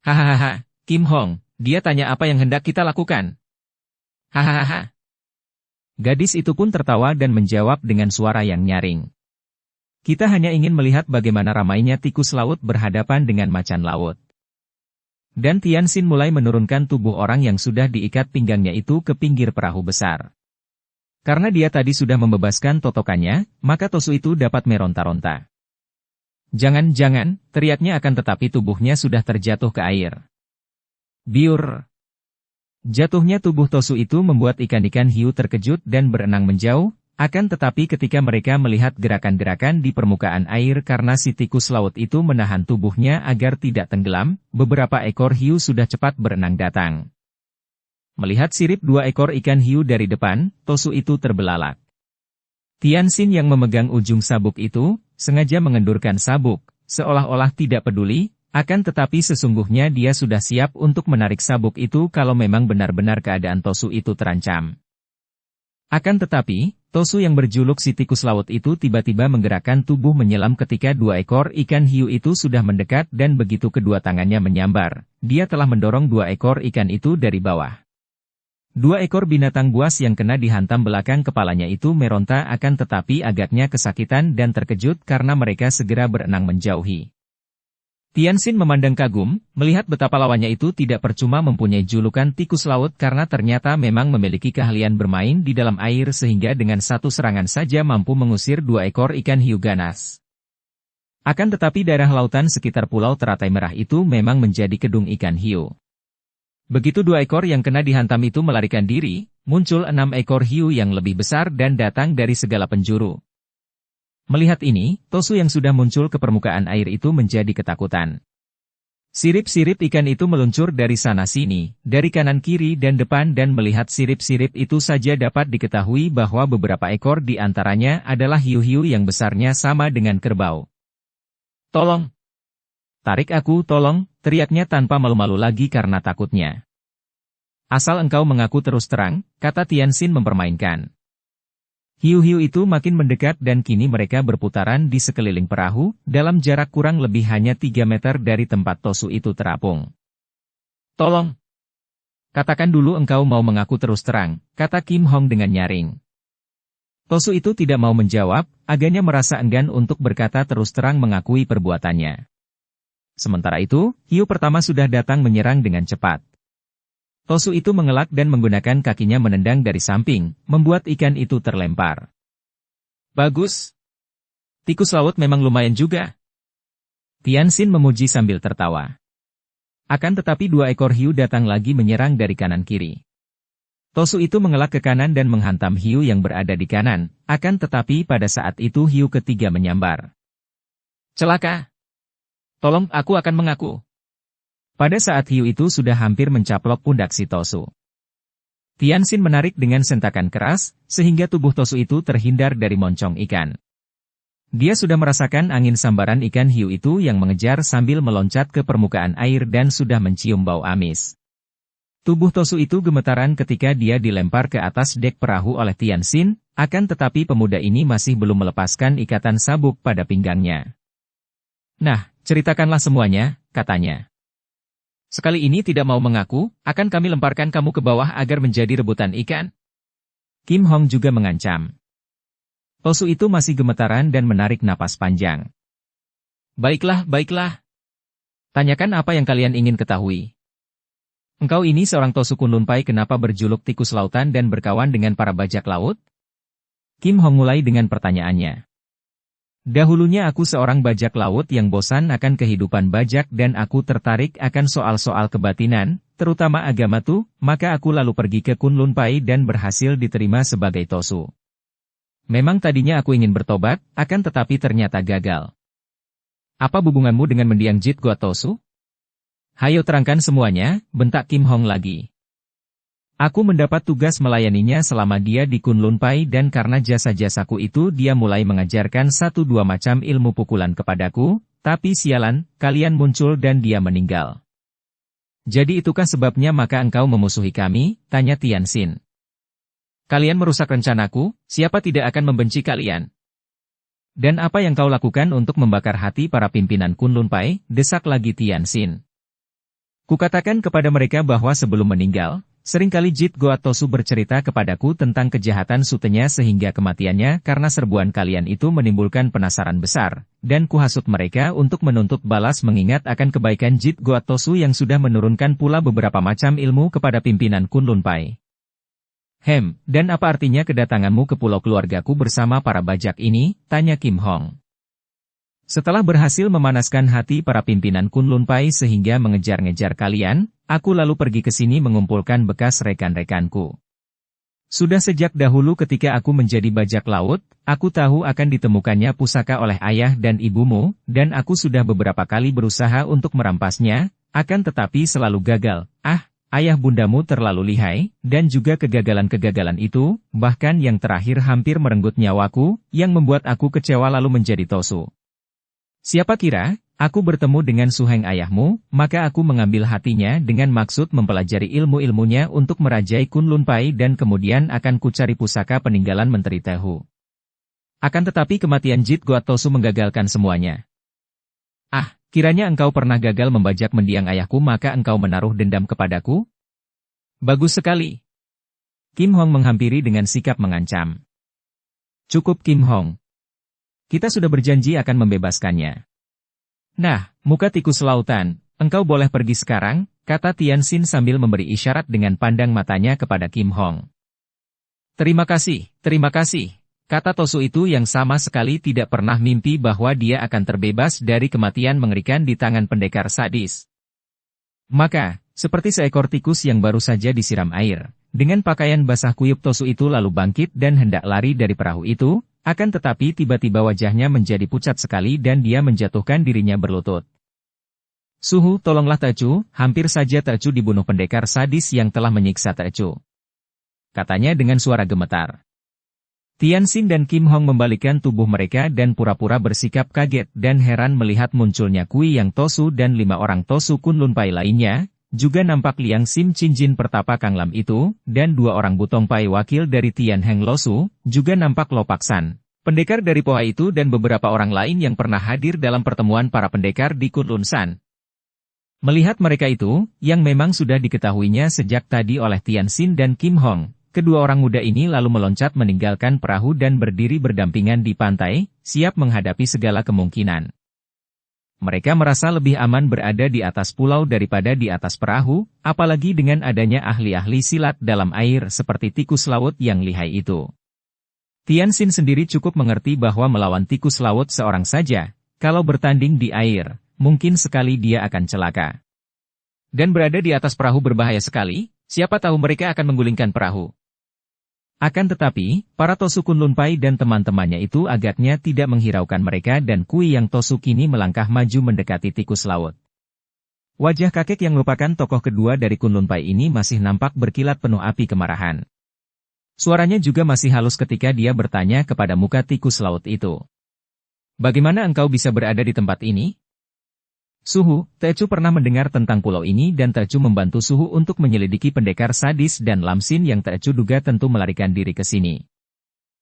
Hahaha, Kim Hong, dia tanya apa yang hendak kita lakukan? Hahaha. Gadis itu pun tertawa dan menjawab dengan suara yang nyaring. Kita hanya ingin melihat bagaimana ramainya tikus laut berhadapan dengan macan laut. Dan Tianxin mulai menurunkan tubuh orang yang sudah diikat pinggangnya itu ke pinggir perahu besar. Karena dia tadi sudah membebaskan totokannya, maka Tosu itu dapat meronta-ronta. Jangan, teriaknya akan tetapi tubuhnya sudah terjatuh ke air. Biur. Jatuhnya tubuh Tosu itu membuat ikan-ikan hiu terkejut dan berenang menjauh, Akan tetapi ketika mereka melihat gerakan-gerakan di permukaan air karena si tikus laut itu menahan tubuhnya agar tidak tenggelam, beberapa ekor hiu sudah cepat berenang datang. Melihat sirip 2 ekor ikan hiu dari depan, Tosu itu terbelalak. Tianxin yang memegang ujung sabuk itu, sengaja mengendurkan sabuk, seolah-olah tidak peduli, akan tetapi sesungguhnya dia sudah siap untuk menarik sabuk itu kalau memang benar-benar keadaan Tosu itu terancam. Akan tetapi, Tosu yang berjuluk si tikus laut itu tiba-tiba menggerakkan tubuh menyelam ketika 2 ekor ikan hiu itu sudah mendekat dan begitu kedua tangannya menyambar, dia telah mendorong 2 ekor ikan itu dari bawah. 2 ekor binatang buas yang kena dihantam belakang kepalanya itu meronta akan tetapi agaknya kesakitan dan terkejut karena mereka segera berenang menjauhi. Tianxin memandang kagum, melihat betapa lawannya itu tidak percuma mempunyai julukan tikus laut karena ternyata memang memiliki keahlian bermain di dalam air sehingga dengan satu serangan saja mampu mengusir 2 ekor ikan hiu ganas. Akan tetapi daerah lautan sekitar pulau teratai merah itu memang menjadi kedung ikan hiu. Begitu 2 ekor yang kena dihantam itu melarikan diri, muncul 6 ekor hiu yang lebih besar dan datang dari segala penjuru. Melihat ini, Tosu yang sudah muncul ke permukaan air itu menjadi ketakutan. Sirip-sirip ikan itu meluncur dari sana-sini, dari kanan kiri dan depan dan melihat sirip-sirip itu saja dapat diketahui bahwa beberapa ekor di antaranya adalah hiu-hiu yang besarnya sama dengan kerbau. "Tolong! Tarik aku, tolong!" teriaknya tanpa malu-malu lagi karena takutnya. "Asal engkau mengaku terus terang," kata Tianxin mempermainkan. Hiu-hiu itu makin mendekat dan kini mereka berputaran di sekeliling perahu, dalam jarak kurang lebih hanya 3 meter dari tempat Tosu itu terapung. "Tolong! Katakan dulu engkau mau mengaku terus terang," kata Kim Hong dengan nyaring. Tosu itu tidak mau menjawab, agaknya merasa enggan untuk berkata terus terang mengakui perbuatannya. Sementara itu, hiu pertama sudah datang menyerang dengan cepat. Tosu itu mengelak dan menggunakan kakinya menendang dari samping, membuat ikan itu terlempar. "Bagus! Tikus laut memang lumayan juga." Tianxin memuji sambil tertawa. Akan tetapi 2 ekor hiu datang lagi menyerang dari kanan kiri. Tosu itu mengelak ke kanan dan menghantam hiu yang berada di kanan, akan tetapi pada saat itu hiu ketiga menyambar. "Celaka! Tolong, aku akan mengaku." Pada saat hiu itu sudah hampir mencaplok pundak si Tosu. Tianxin menarik dengan sentakan keras, sehingga tubuh Tosu itu terhindar dari moncong ikan. Dia sudah merasakan angin sambaran ikan hiu itu yang mengejar sambil meloncat ke permukaan air dan sudah mencium bau amis. Tubuh Tosu itu gemetaran ketika dia dilempar ke atas dek perahu oleh Tianxin, akan tetapi pemuda ini masih belum melepaskan ikatan sabuk pada pinggangnya. "Nah, ceritakanlah semuanya," katanya. "Sekali ini tidak mau mengaku, akan kami lemparkan kamu ke bawah agar menjadi rebutan ikan." Kim Hong juga mengancam. Tosu itu masih gemetaran dan menarik napas panjang. "Baiklah, baiklah. Tanyakan apa yang kalian ingin ketahui. Engkau ini seorang Tosu Kunlunpai kenapa berjuluk tikus lautan dan berkawan dengan para bajak laut?" Kim Hong mulai dengan pertanyaannya. "Dahulunya aku seorang bajak laut yang bosan akan kehidupan bajak dan aku tertarik akan soal-soal kebatinan, terutama agama tuh, maka aku lalu pergi ke Kunlunpai dan berhasil diterima sebagai Tosu. Memang tadinya aku ingin bertobat, akan tetapi ternyata gagal." "Apa hubunganmu dengan mendiang Jit Goat Tosu?" "Hayo terangkan semuanya," bentak Kim Hong lagi. "Aku mendapat tugas melayaninya selama dia di Kunlunpai dan karena jasa-jasaku itu dia mulai mengajarkan 1-2 macam ilmu pukulan kepadaku, tapi sialan, kalian muncul dan dia meninggal." "Jadi itukah sebabnya maka engkau memusuhi kami?" tanya Tianxin. "Kalian merusak rencanaku, siapa tidak akan membenci kalian? Dan apa yang kau lakukan untuk membakar hati para pimpinan Kunlunpai?" desak lagi Tianxin. "Kukatakan kepada mereka bahwa sebelum meninggal, seringkali Jit Goat Tosu bercerita kepadaku tentang kejahatan sutenya sehingga kematiannya karena serbuan kalian itu menimbulkan penasaran besar, dan kuhasut mereka untuk menuntut balas mengingat akan kebaikan Jit Goat Tosu yang sudah menurunkan pula beberapa macam ilmu kepada pimpinan Kunlunpai." Dan apa artinya kedatanganmu ke pulau keluargaku bersama para bajak ini?" tanya Kim Hong. "Setelah berhasil memanaskan hati para pimpinan Kunlunpai sehingga mengejar-ngejar kalian, aku lalu pergi ke sini mengumpulkan bekas rekan-rekanku. Sudah sejak dahulu ketika aku menjadi bajak laut, aku tahu akan ditemukannya pusaka oleh ayah dan ibumu, dan aku sudah beberapa kali berusaha untuk merampasnya, akan tetapi selalu gagal. Ayah bundamu terlalu lihai, dan juga kegagalan-kegagalan itu, bahkan yang terakhir hampir merenggut nyawaku, yang membuat aku kecewa lalu menjadi Tosu. Siapa kira, aku bertemu dengan Suheng ayahmu, maka aku mengambil hatinya dengan maksud mempelajari ilmu-ilmunya untuk merajai Kunlun Pai dan kemudian akan kucari pusaka peninggalan Menteri Tehu. Akan tetapi kematian Jit Goat Tosu menggagalkan semuanya. Kiranya engkau pernah gagal membajak mendiang ayahku maka engkau menaruh dendam kepadaku? Bagus sekali. Kim Hong menghampiri dengan sikap mengancam. Cukup Kim Hong. Kita sudah berjanji akan membebaskannya. Nah, muka tikus lautan, engkau boleh pergi sekarang, kata Tian Xin sambil memberi isyarat dengan pandang matanya kepada Kim Hong. Terima kasih, kata Tosu itu yang sama sekali tidak pernah mimpi bahwa dia akan terbebas dari kematian mengerikan di tangan pendekar sadis. Maka, seperti seekor tikus yang baru saja disiram air, dengan pakaian basah kuyup Tosu itu lalu bangkit dan hendak lari dari perahu itu, akan tetapi tiba-tiba wajahnya menjadi pucat sekali dan dia menjatuhkan dirinya berlutut. Suhu, tolonglah Tecu, hampir saja Tecu dibunuh pendekar sadis yang telah menyiksa Tecu. Katanya dengan suara gemetar. Tian Xin dan Kim Hong membalikkan tubuh mereka dan pura-pura bersikap kaget dan heran melihat munculnya Kui Yang Tosu dan 5 orang Tosu Kunlun Pai lainnya, juga nampak Liang Sim Cinjin pertapa Kang Lam itu, dan 2 orang Butong Pai wakil dari Tian Heng Losu, juga nampak Lo Pak San, pendekar dari Poa itu dan beberapa orang lain yang pernah hadir dalam pertemuan para pendekar di Kunlun San. Melihat mereka itu, yang memang sudah diketahuinya sejak tadi oleh Tian Xin dan Kim Hong, kedua orang muda ini lalu meloncat meninggalkan perahu dan berdiri berdampingan di pantai, siap menghadapi segala kemungkinan. Mereka merasa lebih aman berada di atas pulau daripada di atas perahu, apalagi dengan adanya ahli-ahli silat dalam air seperti tikus laut yang lihai itu. Tian Xin sendiri cukup mengerti bahwa melawan tikus laut seorang saja, kalau bertanding di air, mungkin sekali dia akan celaka. Dan berada di atas perahu berbahaya sekali, siapa tahu mereka akan menggulingkan perahu. Akan tetapi, para Tosu Kunlun Pai dan teman-temannya itu agaknya tidak menghiraukan mereka dan Kui Yang Tosu kini melangkah maju mendekati tikus laut. Wajah kakek yang merupakan tokoh kedua dari Kunlun Pai ini masih nampak berkilat penuh api kemarahan. Suaranya juga masih halus ketika dia bertanya kepada muka tikus laut itu. Bagaimana engkau bisa berada di tempat ini? Suhu, Tecu pernah mendengar tentang pulau ini dan Tecu membantu Suhu untuk menyelidiki pendekar sadis dan Lamsin yang Tecu duga tentu melarikan diri ke sini.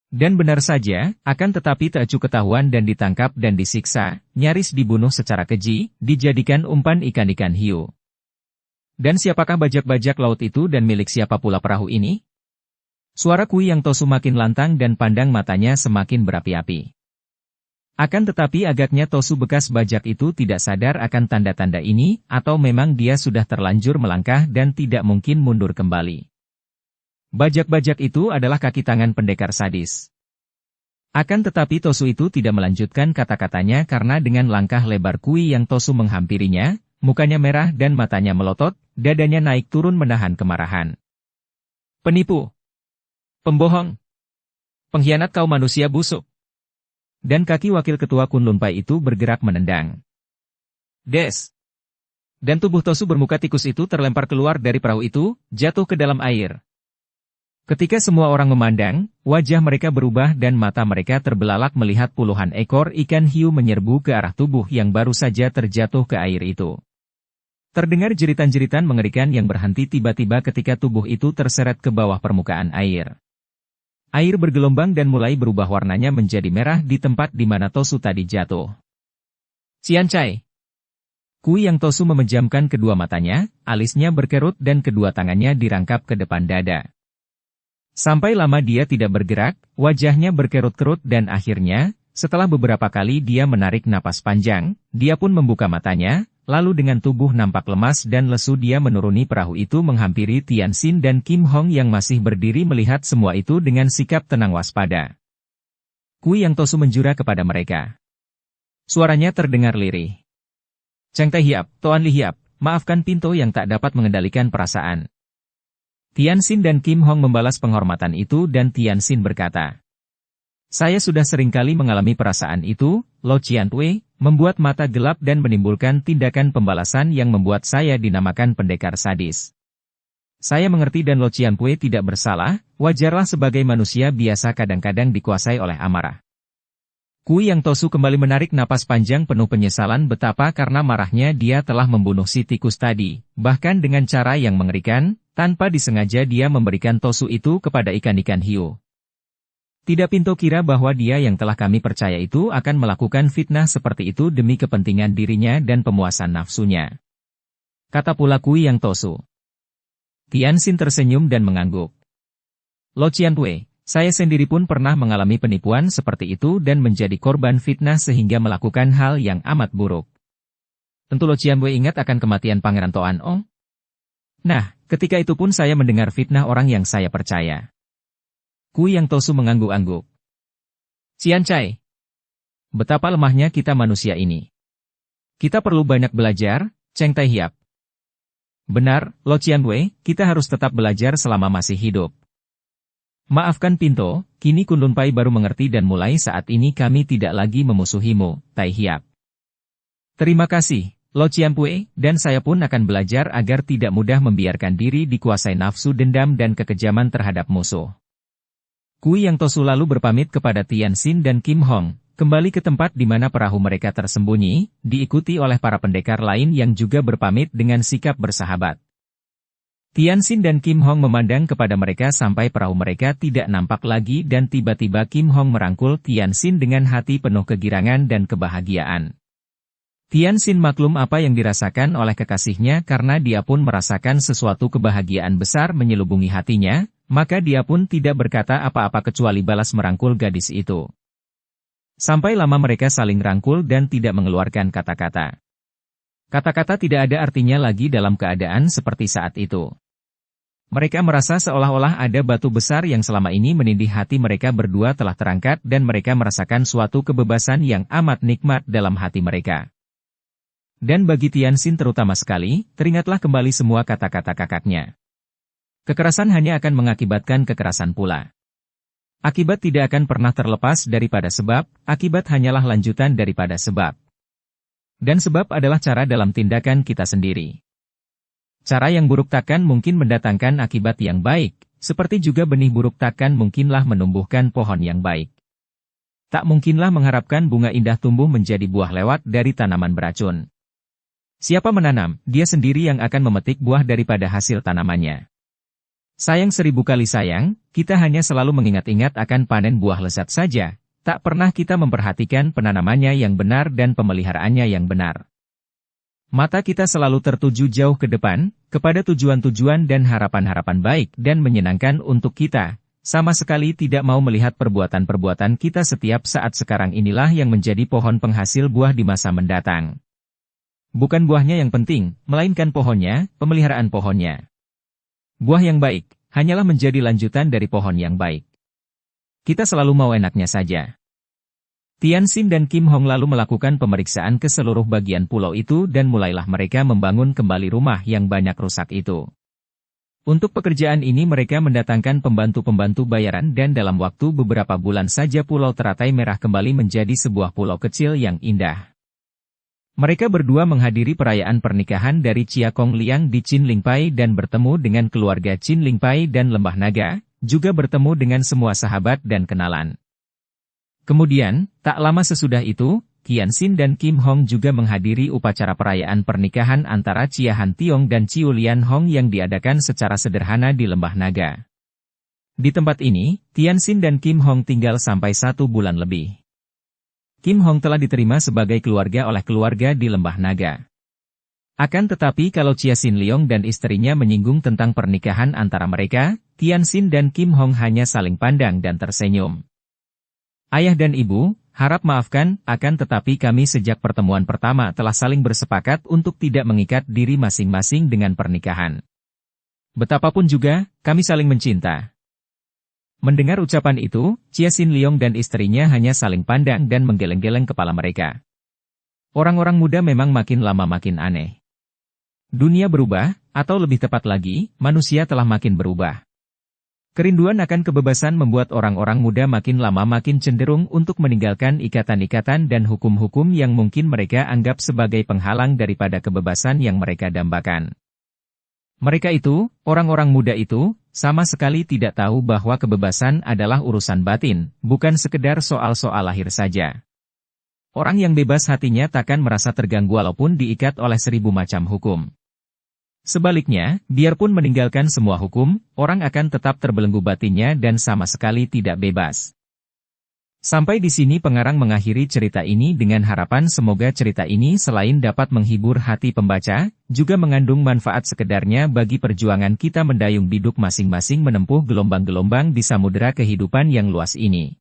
Dan benar saja, akan tetapi Tecu ketahuan dan ditangkap dan disiksa, nyaris dibunuh secara keji, dijadikan umpan ikan-ikan hiu. Dan siapakah bajak-bajak laut itu dan milik siapa pula perahu ini? Suara Kui Yang Tosu makin lantang dan pandang matanya semakin berapi-api. Akan tetapi agaknya Tosu bekas bajak itu tidak sadar akan tanda-tanda ini, atau memang dia sudah terlanjur melangkah dan tidak mungkin mundur kembali. Bajak-bajak itu adalah kaki tangan pendekar sadis. Akan tetapi Tosu itu tidak melanjutkan kata-katanya karena dengan langkah lebar Kui Yang Tosu menghampirinya, mukanya merah dan matanya melotot, dadanya naik turun menahan kemarahan. Penipu! Pembohong! Pengkhianat kau manusia busuk! Dan kaki wakil ketua Kunlun Pai itu bergerak menendang. Des! Dan tubuh Tosu bermuka tikus itu terlempar keluar dari perahu itu, jatuh ke dalam air. Ketika semua orang memandang, wajah mereka berubah dan mata mereka terbelalak melihat puluhan ekor ikan hiu menyerbu ke arah tubuh yang baru saja terjatuh ke air itu. Terdengar jeritan-jeritan mengerikan yang berhenti tiba-tiba ketika tubuh itu terseret ke bawah permukaan air. Air bergelombang dan mulai berubah warnanya menjadi merah di tempat di mana Tosu tadi jatuh. Cian Cai! Kui Yang Tosu memejamkan kedua matanya, alisnya berkerut dan kedua tangannya dirangkap ke depan dada. Sampai lama dia tidak bergerak, wajahnya berkerut-kerut dan akhirnya, setelah beberapa kali dia menarik napas panjang, dia pun membuka matanya, lalu dengan tubuh nampak lemas dan lesu dia menuruni perahu itu menghampiri Tian Xin dan Kim Hong yang masih berdiri melihat semua itu dengan sikap tenang waspada. Kui Yang Tosu menjura kepada mereka. Suaranya terdengar lirih. Cheng Tai Hiap, Toan Li Hiap, maafkan Pinto yang tak dapat mengendalikan perasaan. Tianxin dan Kim Hong membalas penghormatan itu dan Tianxin berkata, "Saya sudah seringkali mengalami perasaan itu, Lo Qianwei, membuat mata gelap dan menimbulkan tindakan pembalasan yang membuat saya dinamakan pendekar sadis. Saya mengerti dan Lo Qianwei tidak bersalah, wajarlah sebagai manusia biasa kadang-kadang dikuasai oleh amarah." Kui Yang Tosu kembali menarik napas panjang penuh penyesalan betapa karena marahnya dia telah membunuh si tikus tadi, bahkan dengan cara yang mengerikan, tanpa disengaja dia memberikan Tosu itu kepada ikan-ikan hiu. Tidak pintu kira bahwa dia yang telah kami percaya itu akan melakukan fitnah seperti itu demi kepentingan dirinya dan pemuasan nafsunya. Kata pula Kui Yang Tosu. Tianxin tersenyum dan mengangguk. Lo Qianwei, saya sendiri pun pernah mengalami penipuan seperti itu dan menjadi korban fitnah sehingga melakukan hal yang amat buruk. Tentu Lo Qianwei ingat akan kematian Pangeran Toan Ong? Nah, ketika itu pun saya mendengar fitnah orang yang saya percaya. Kui Yang Tosu mengangguk-angguk. Xian Cai, betapa lemahnya kita manusia ini. Kita perlu banyak belajar, Cheng Tai Hiap. Benar, Lo Qianwei, kita harus tetap belajar selama masih hidup. Maafkan Pinto, kini Kunlun Pai baru mengerti dan mulai saat ini kami tidak lagi memusuhimu, Tai Hiap. Terima kasih, Lo Qianwei, dan saya pun akan belajar agar tidak mudah membiarkan diri dikuasai nafsu dendam dan kekejaman terhadap musuh. Kui Yang Tosu lalu berpamit kepada Tianxin dan Kim Hong, kembali ke tempat di mana perahu mereka tersembunyi, diikuti oleh para pendekar lain yang juga berpamit dengan sikap bersahabat. Tianxin dan Kim Hong memandang kepada mereka sampai perahu mereka tidak nampak lagi dan tiba-tiba Kim Hong merangkul Tianxin dengan hati penuh kegirangan dan kebahagiaan. Tianxin maklum apa yang dirasakan oleh kekasihnya karena dia pun merasakan sesuatu kebahagiaan besar menyelubungi hatinya, maka dia pun tidak berkata apa-apa kecuali balas merangkul gadis itu. Sampai lama mereka saling rangkul dan tidak mengeluarkan kata-kata. Kata-kata tidak ada artinya lagi dalam keadaan seperti saat itu. Mereka merasa seolah-olah ada batu besar yang selama ini menindih hati mereka berdua telah terangkat dan mereka merasakan suatu kebebasan yang amat nikmat dalam hati mereka. Dan bagi Tianxin terutama sekali, teringatlah kembali semua kata-kata kakaknya. Kekerasan hanya akan mengakibatkan kekerasan pula. Akibat tidak akan pernah terlepas daripada sebab, akibat hanyalah lanjutan daripada sebab. Dan sebab adalah cara dalam tindakan kita sendiri. Cara yang buruk takkan mungkin mendatangkan akibat yang baik, seperti juga benih buruk takkan mungkinlah menumbuhkan pohon yang baik. Tak mungkinlah mengharapkan bunga indah tumbuh menjadi buah lewat dari tanaman beracun. Siapa menanam, dia sendiri yang akan memetik buah daripada hasil tanamannya. Sayang 1000 kali sayang, kita hanya selalu mengingat-ingat akan panen buah lezat saja, tak pernah kita memperhatikan penanamannya yang benar dan pemeliharaannya yang benar. Mata kita selalu tertuju jauh ke depan, kepada tujuan-tujuan dan harapan-harapan baik dan menyenangkan untuk kita, sama sekali tidak mau melihat perbuatan-perbuatan kita setiap saat sekarang inilah yang menjadi pohon penghasil buah di masa mendatang. Bukan buahnya yang penting, melainkan pohonnya, pemeliharaan pohonnya. Buah yang baik, hanyalah menjadi lanjutan dari pohon yang baik. Kita selalu mau enaknya saja. Tianxin dan Kim Hong lalu melakukan pemeriksaan ke seluruh bagian pulau itu dan mulailah mereka membangun kembali rumah yang banyak rusak itu. Untuk pekerjaan ini mereka mendatangkan pembantu-pembantu bayaran dan dalam waktu beberapa bulan saja pulau Teratai Merah kembali menjadi sebuah pulau kecil yang indah. Mereka berdua menghadiri perayaan pernikahan dari Chia Kong Liang di Chin Ling Pai dan bertemu dengan keluarga Chin Ling Pai dan Lembah Naga, juga bertemu dengan semua sahabat dan kenalan. Kemudian, tak lama sesudah itu, Tianxin dan Kim Hong juga menghadiri upacara perayaan pernikahan antara Chia Han Tiong dan Chiu Lian Hong yang diadakan secara sederhana di Lembah Naga. Di tempat ini, Tianxin dan Kim Hong tinggal sampai 1 bulan lebih. Kim Hong telah diterima sebagai keluarga oleh keluarga di Lembah Naga. Akan tetapi kalau Chia Sin Leong dan istrinya menyinggung tentang pernikahan antara mereka, Tianxin dan Kim Hong hanya saling pandang dan tersenyum. Ayah dan ibu, harap maafkan, akan tetapi kami sejak pertemuan pertama telah saling bersepakat untuk tidak mengikat diri masing-masing dengan pernikahan. Betapapun juga, kami saling mencinta. Mendengar ucapan itu, Chia Sin Leong dan istrinya hanya saling pandang dan menggeleng-geleng kepala mereka. Orang-orang muda memang makin lama makin aneh. Dunia berubah, atau lebih tepat lagi, manusia telah makin berubah. Kerinduan akan kebebasan membuat orang-orang muda makin lama makin cenderung untuk meninggalkan ikatan-ikatan dan hukum-hukum yang mungkin mereka anggap sebagai penghalang daripada kebebasan yang mereka dambakan. Mereka itu, orang-orang muda itu, sama sekali tidak tahu bahwa kebebasan adalah urusan batin, bukan sekedar soal-soal lahir saja. Orang yang bebas hatinya takkan merasa terganggu walaupun diikat oleh 1000 macam hukum. Sebaliknya, biarpun meninggalkan semua hukum, orang akan tetap terbelenggu batinnya dan sama sekali tidak bebas. Sampai di sini pengarang mengakhiri cerita ini dengan harapan semoga cerita ini selain dapat menghibur hati pembaca, juga mengandung manfaat sekedarnya bagi perjuangan kita mendayung biduk masing-masing menempuh gelombang-gelombang di samudera kehidupan yang luas ini.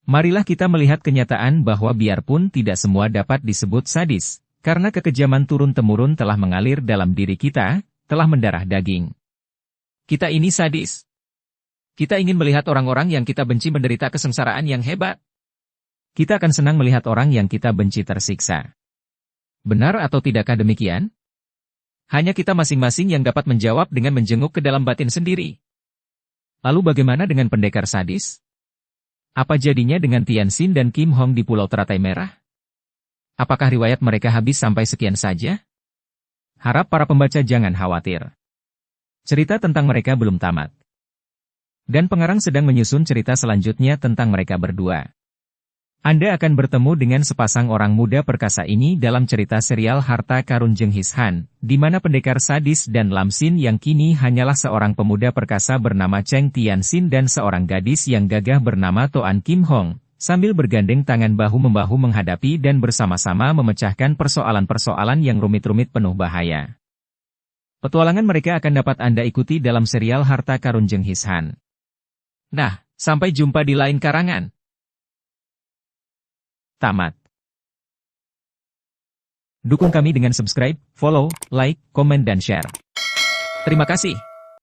Marilah kita melihat kenyataan bahwa biarpun tidak semua dapat disebut sadis, karena kekejaman turun-temurun telah mengalir dalam diri kita, telah mendarah daging. Kita ini sadis. Kita ingin melihat orang-orang yang kita benci menderita kesengsaraan yang hebat. Kita akan senang melihat orang yang kita benci tersiksa. Benar atau tidakkah demikian? Hanya kita masing-masing yang dapat menjawab dengan menjenguk ke dalam batin sendiri. Lalu bagaimana dengan pendekar sadis? Apa jadinya dengan Tian Xin dan Kim Hong di Pulau Teratai Merah? Apakah riwayat mereka habis sampai sekian saja? Harap para pembaca jangan khawatir. Cerita tentang mereka belum tamat. Dan pengarang sedang menyusun cerita selanjutnya tentang mereka berdua. Anda akan bertemu dengan sepasang orang muda perkasa ini dalam cerita serial Harta Karun Jenghis Han, di mana pendekar sadis dan lamsin yang kini hanyalah seorang pemuda perkasa bernama Cheng Tianxin dan seorang gadis yang gagah bernama Toan Kim Hong, sambil bergandeng tangan bahu-membahu menghadapi dan bersama-sama memecahkan persoalan-persoalan yang rumit-rumit penuh bahaya. Petualangan mereka akan dapat Anda ikuti dalam serial Harta Karun Jenghis Han. Nah, sampai jumpa di lain karangan. Tamat. Dukung kami dengan subscribe, follow, like, komen dan share. Terima kasih.